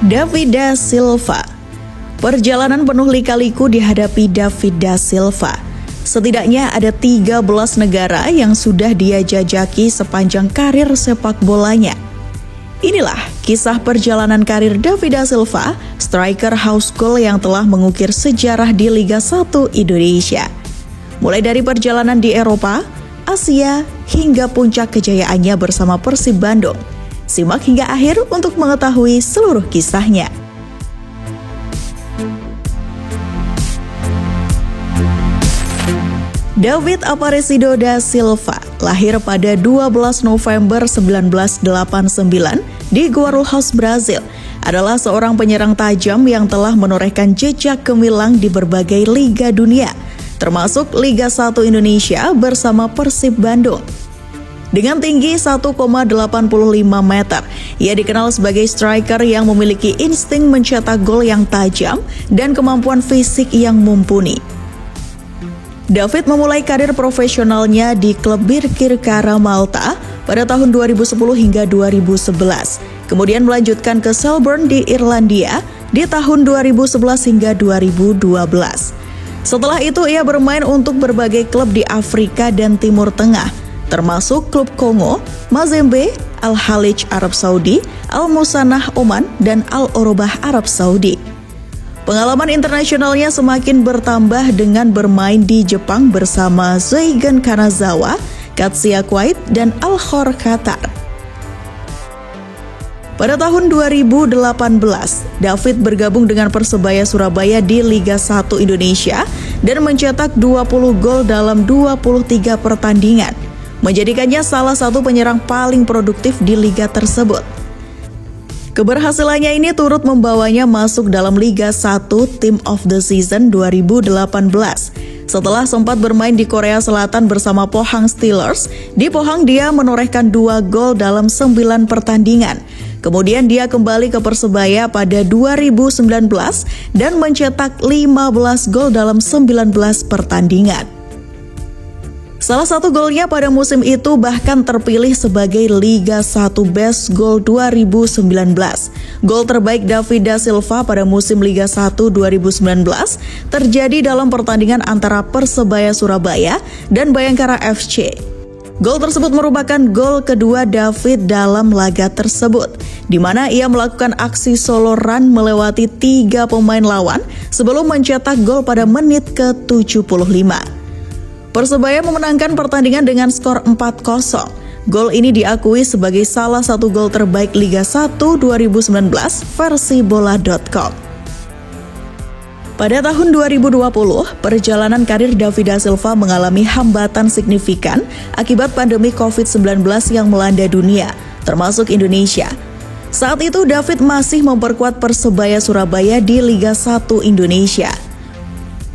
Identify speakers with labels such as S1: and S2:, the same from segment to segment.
S1: David da Silva. Perjalanan penuh lika-liku dihadapi David da Silva. Setidaknya ada 13 negara yang sudah dia jajaki sepanjang karir sepak bolanya. Inilah kisah perjalanan karir David da Silva, striker house goal yang telah mengukir sejarah di Liga 1 Indonesia. Mulai dari perjalanan di Eropa, Asia, hingga puncak kejayaannya bersama Persib Bandung. Simak hingga akhir untuk mengetahui seluruh kisahnya. David Aparecido da Silva lahir pada 12 November 1989 di Guarulhos, Brazil. Adalah seorang penyerang tajam yang telah menorehkan jejak gemilang di berbagai liga dunia, termasuk Liga 1 Indonesia bersama Persib Bandung. Dengan tinggi 1,85 meter, ia dikenal sebagai striker yang memiliki insting mencetak gol yang tajam dan kemampuan fisik yang mumpuni. David memulai karir profesionalnya di klub Birkirkara Malta pada tahun 2010 hingga 2011. Kemudian melanjutkan ke Selborne di Irlandia di tahun 2011 hingga 2012. Setelah itu ia bermain untuk berbagai klub di Afrika dan Timur Tengah, termasuk klub Kongo, Mazembe, Al-Khalij Arab Saudi, Al-Musanah Oman, dan Al-Orobah Arab Saudi. Pengalaman internasionalnya semakin bertambah dengan bermain di Jepang bersama Zaigan Kanazawa, Katsuya Kuwait, dan Al-Khor Qatar. Pada tahun 2018, David bergabung dengan Persebaya Surabaya di Liga 1 Indonesia dan mencetak 20 gol dalam 23 pertandingan, menjadikannya salah satu penyerang paling produktif di liga tersebut. Keberhasilannya ini turut membawanya masuk dalam Liga 1 Team of the Season 2018. Setelah sempat bermain di Korea Selatan bersama Pohang Steelers, di Pohang dia menorehkan 2 gol dalam 9 pertandingan. Kemudian dia kembali ke Persebaya pada 2019 dan mencetak 15 gol dalam 19 pertandingan. Salah satu golnya pada musim itu bahkan terpilih sebagai Liga 1 Best Goal 2019. Gol terbaik David da Silva pada musim Liga 1 2019 terjadi dalam pertandingan antara Persebaya Surabaya dan Bayangkara FC. Gol tersebut merupakan gol kedua David dalam laga tersebut, di mana ia melakukan aksi solo run melewati 3 pemain lawan sebelum mencetak gol pada menit ke-75. Persebaya memenangkan pertandingan dengan skor 4-0. Gol ini diakui sebagai salah satu gol terbaik Liga 1 2019 versi bola.com. Pada tahun 2020, perjalanan karir David da Silva mengalami hambatan signifikan akibat pandemi COVID-19 yang melanda dunia, termasuk Indonesia. Saat itu David masih memperkuat Persebaya Surabaya di Liga 1 Indonesia.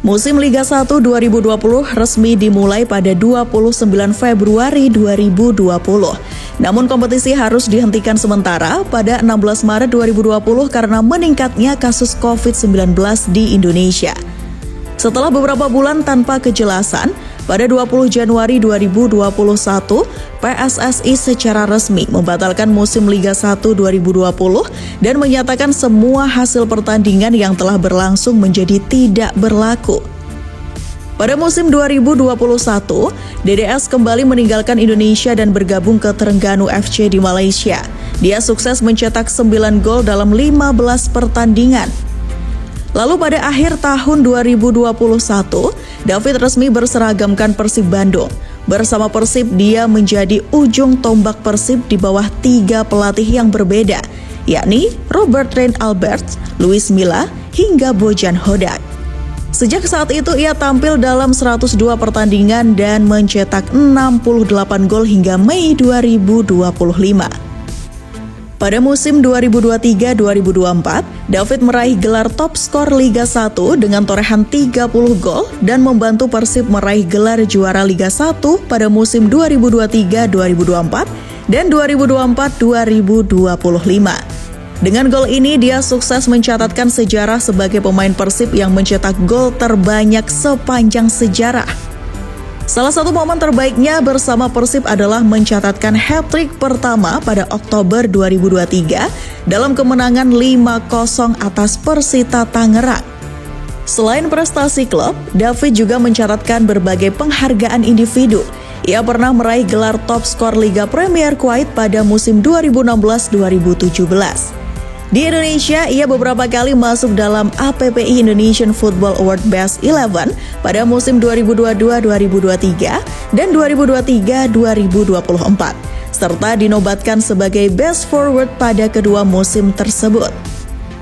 S1: Musim Liga 1 2020 resmi dimulai pada 29 Februari 2020. Namun kompetisi harus dihentikan sementara pada 16 Maret 2020 karena meningkatnya kasus COVID-19 di Indonesia. Setelah beberapa bulan tanpa kejelasan, pada 20 Januari 2021, PSSI secara resmi membatalkan musim Liga 1 2020 dan menyatakan semua hasil pertandingan yang telah berlangsung menjadi tidak berlaku. Pada musim 2021, DDS kembali meninggalkan Indonesia dan bergabung ke Terengganu FC di Malaysia. Dia sukses mencetak 9 gol dalam 15 pertandingan. Lalu pada akhir tahun 2021, David resmi berseragamkan Persib Bandung. Bersama Persib, dia menjadi ujung tombak Persib di bawah 3 pelatih yang berbeda, yakni Robert Rein Alberts, Luis Milla, hingga Bojan Hodak. Sejak saat itu ia tampil dalam 102 pertandingan dan mencetak 68 gol hingga Mei 2025. Pada musim 2023-2024, David meraih gelar top skor Liga 1 dengan torehan 30 gol dan membantu Persib meraih gelar juara Liga 1 pada musim 2023-2024 dan 2024-2025. Dengan gol ini, dia sukses mencatatkan sejarah sebagai pemain Persib yang mencetak gol terbanyak sepanjang sejarah. Salah satu momen terbaiknya bersama Persib adalah mencatatkan hat-trick pertama pada Oktober 2023 dalam kemenangan 5-0 atas Persita Tangerang. Selain prestasi klub, David juga mencatatkan berbagai penghargaan individu. Ia pernah meraih gelar top skor Liga Premier Kuwait pada musim 2016-2017. Di Indonesia, ia beberapa kali masuk dalam APPI Indonesian Football Award Best 11 pada musim 2022-2023 dan 2023-2024, serta dinobatkan sebagai Best Forward pada kedua musim tersebut.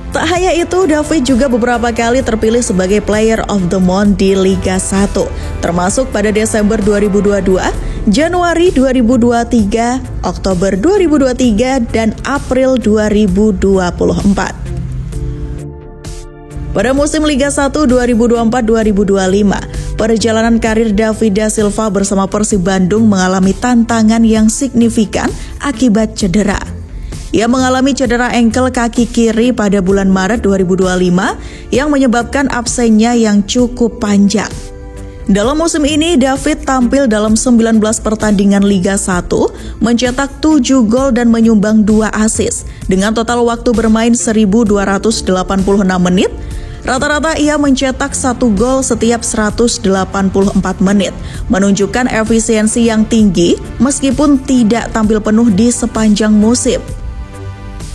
S1: Tak hanya itu, David juga beberapa kali terpilih sebagai Player of the Month di Liga 1, termasuk pada Desember 2022, Januari 2023, Oktober 2023, dan April 2024. Pada musim Liga 1 2024-2025, perjalanan karir David da Silva bersama Persib Bandung mengalami tantangan yang signifikan akibat cedera. Ia mengalami cedera engkel kaki kiri pada bulan Maret 2025 yang menyebabkan absennya yang cukup panjang. Dalam musim ini, David tampil dalam 19 pertandingan Liga 1, mencetak 7 gol dan menyumbang 2 assist. Dengan total waktu bermain 1.286 menit, rata-rata ia mencetak 1 gol setiap 184 menit, menunjukkan efisiensi yang tinggi meskipun tidak tampil penuh di sepanjang musim.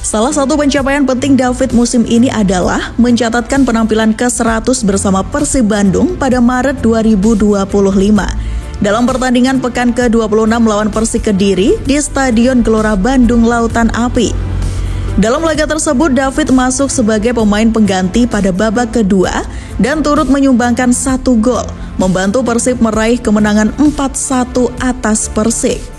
S1: Salah satu pencapaian penting David musim ini adalah mencatatkan penampilan ke-100 bersama Persib Bandung pada Maret 2025 dalam pertandingan pekan ke-26 melawan Persik Kediri di Stadion Gelora Bandung Lautan Api. Dalam laga tersebut, David masuk sebagai pemain pengganti pada babak kedua dan turut menyumbangkan 1 gol, membantu Persib meraih kemenangan 4-1 atas Persik.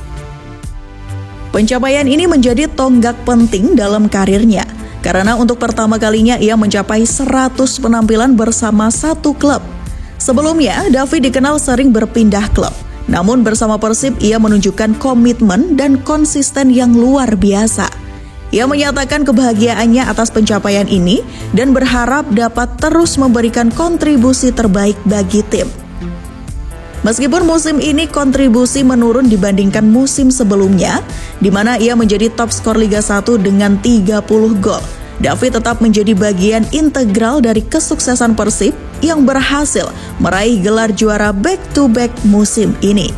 S1: Pencapaian ini menjadi tonggak penting dalam karirnya, karena untuk pertama kalinya ia mencapai 100 penampilan bersama satu klub. Sebelumnya, David dikenal sering berpindah klub, namun bersama Persib ia menunjukkan komitmen dan konsisten yang luar biasa. Ia menyatakan kebahagiaannya atas pencapaian ini dan berharap dapat terus memberikan kontribusi terbaik bagi tim. Meskipun musim ini kontribusi menurun dibandingkan musim sebelumnya, di mana ia menjadi top skor Liga 1 dengan 30 gol, David tetap menjadi bagian integral dari kesuksesan Persib yang berhasil meraih gelar juara back-to-back musim ini.